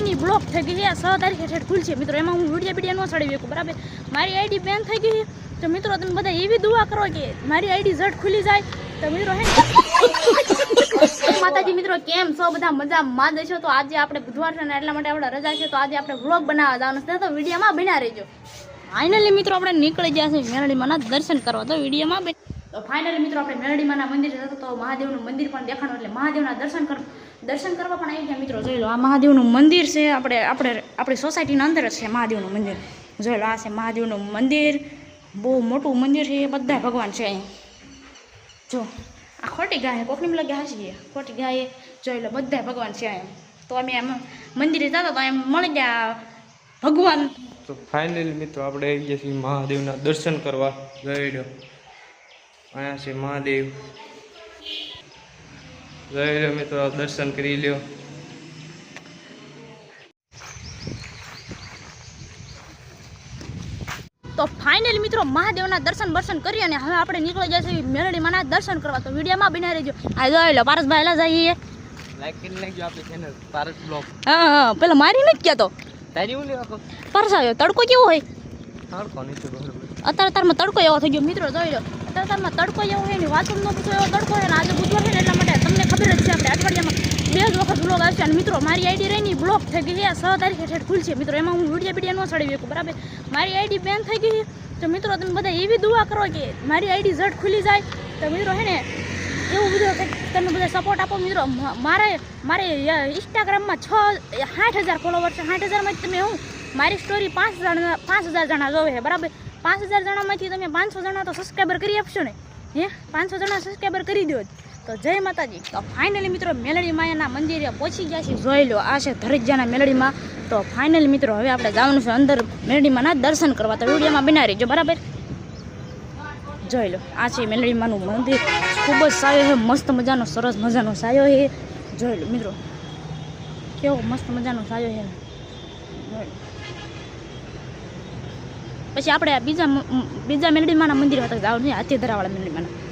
રહી બ્લોક થઈ ગઈ છે 6 તારીખે ઠેઠ ખુલશે મિત્રો એમાં હું વિડીયો ન ચડાવી શકું બરાબર મારી આઈડી બેન થઈ ગઈ તો મિત્રો તમે બધા એવી દુઆ કરો કે મારી આઈડી ઝટ ખુલી જાય તો મિત્રો હે માતાજી મિત્રો કેમ છો બધા મજામાં દેશો તો આજે આપણે બુધવાર છે ને એટલા માટે આપણે રજા છે તો આજે આપણે વ્લોગ બનાવવા જવાનું છે તો વિડીયોમાં બના રહેજો ફાઇનલી મિત્રો આપણે નીકળી ગયા છે મેલડીમાંના દર્શન કરવા તો વિડીયોમાં તો ફાઇનલી મિત્રો આપણે મેલડીમાંના મંદિર જતો તો મહાદેવનું મંદિર પણ દેખાણું એટલે મહાદેવના દર્શન કરવા પણ આવી ગયા મિત્રો જોઈ લો આ મહાદેવનું મંદિર છે આપણી સોસાયટીના અંદર જ છે મહાદેવનું મંદિર જોઈ લો આ છે મહાદેવનું મંદિર બહુ મોટું મંદિર છે બધા ભગવાન છે અહીંયા જો આ ખોટી ગાય કોકની લગે હાસી ખોટી ગાય જોઈ લો બધા ભગવાન છે અહીંયા તો અમે એમ મંદિરે જતા તો એમ મળી ગયા ભગવાન તો ફાઇનલી મિત્રો આપણે આવી ગયા છીએ મહાદેવના દર્શન કરવા જોઈ લો અહીંયા છે મહાદેવ જોઈ લો મિત્રો દર્શન કરી લ્યો તો ફાઇનલી મિત્રો મહાદેવના દર્શન કરી અને હવે આપણે નીકળી જાય છે મેલડીમાંના દર્શન કરવા તો વિડીયોમાં બના રહેજો આ જોઈ લો પારસભાઈ લા જઈએ લાઈક કરી નાખજો આપણી ચેનલ પારસ બ્લોગ હા પેલા મારી નથી કહેતો તારી હું લેવા પારસ આવ્યો તડકો કેવો હોય તડકો નીચે અત્યારમાં તડકો એવો થઈ ગયો મિત્રો જોઈ લો અત્યારમાં તડકો એવો હોય ને વાંચન નો પૂછો એવો તડકો હોય ને આજે બુધવાર છે ને એટલા માટે તમને ખબર જ છે આપણે અઠવાડિયામાં 2 જ વખત બ્લોગ આવશે અને મિત્રો મારી આઈડી રહી બ્લોક થઈ ગઈ છે 6 તારીખે ઠેઠ ખુલશે મિત્રો એમાં હું વિડીયો ન ચડાવી શકું બરાબર મારી આઈડી બેન થઈ ગઈ તો મિત્રો તમે બધા એવી દુઆ કરો કે મારી આઈડી ઝટ ખુલી જાય તો મિત્રો હે ને એવું બધું તમે બધા સપોર્ટ આપો મિત્રો મારે ઇન્સ્ટાગ્રામમાં 60,000 ફોલોવર છે 60,000માંથી તમે હું મારી સ્ટોરી 5,000 જણા જોવે છે બરાબર 5,000 જણામાંથી તમે 500 જણા તો સબસ્ક્રાઈબર કરી આપશો ને હે 500 જણા સબસ્ક્રાઈબર કરી દો તો જય માતાજી તો ફાઇનલી મિત્રો મેલડી માયાના મંદિરે પહોંચી ગયા છે જોઈ લો આ છે ધરજાના મેલડીમાં તો ફાઇનલી મિત્રો હવે આપણે જવાનું છે અંદર મેલડીમાંના દર્શન કરવા તો વિડીયોમાં બના રહેજો બરાબર જોઈ લો આ છે મેલડીમાંનું મંદિર ખૂબ જ સાયો છે મસ્ત મજાનો સરસ મજાનો સાયો છે જોઈ લો મિત્રો કેવો મસ્ત મજાનો સાયો છે પછી આપણે બીજા મેલડીમાંના મંદિર હતા જવાનું છે હાથી ધરાવાળા મેલડીમાંના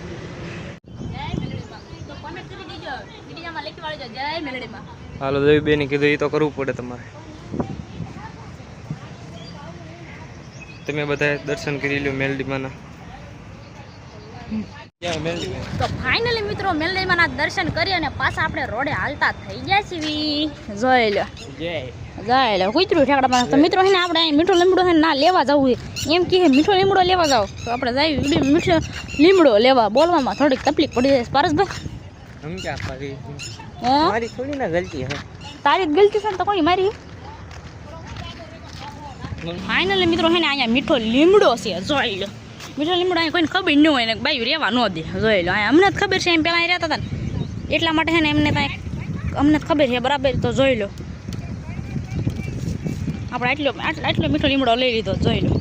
હાલો દેવી બેન કીધું એ તો કરવું પડે તમારે તમે બધા દર્શન કરી લો મેલડીમાંના તો ફાઇનલી મિત્રો મેલડીમાંના દર્શન કરી અને પાછા આપણે રોડે હાલતા થઈ ગયા છીએ જોઈ લો કૂતરું ઠેકડા તો મિત્રો હે ને આપણે મીઠો લીમડો હે ના લેવા જવું એમ કે મીઠો લીમડો લેવા જાવ તો આપણે જઈએ મીઠો લીમડો લેવા બોલવામાં થોડીક તકલીફ પડી જાય પારસભાઈ મારી થોડી ના ગલતી હે તારી ગલતી છે તો કોઈ મારી ફાઇનલી મિત્રો હે ને અહીંયા મીઠો લીમડો છે જોઈ લો મીઠો લીમડો અહીંયા કોઈને ખબર ન હોય ને બાયું રહેવા ન દે જોઈ લો અહીંયા અમને જ ખબર છે એમ પહેલાં અહીં રહેતા હતા ને એટલા માટે છે ને એમને ત્યાં અમને જ ખબર છે બરાબર તો જોઈ લો આપણે આટલો મીઠો લીમડો લઈ લીધો જોઈ લો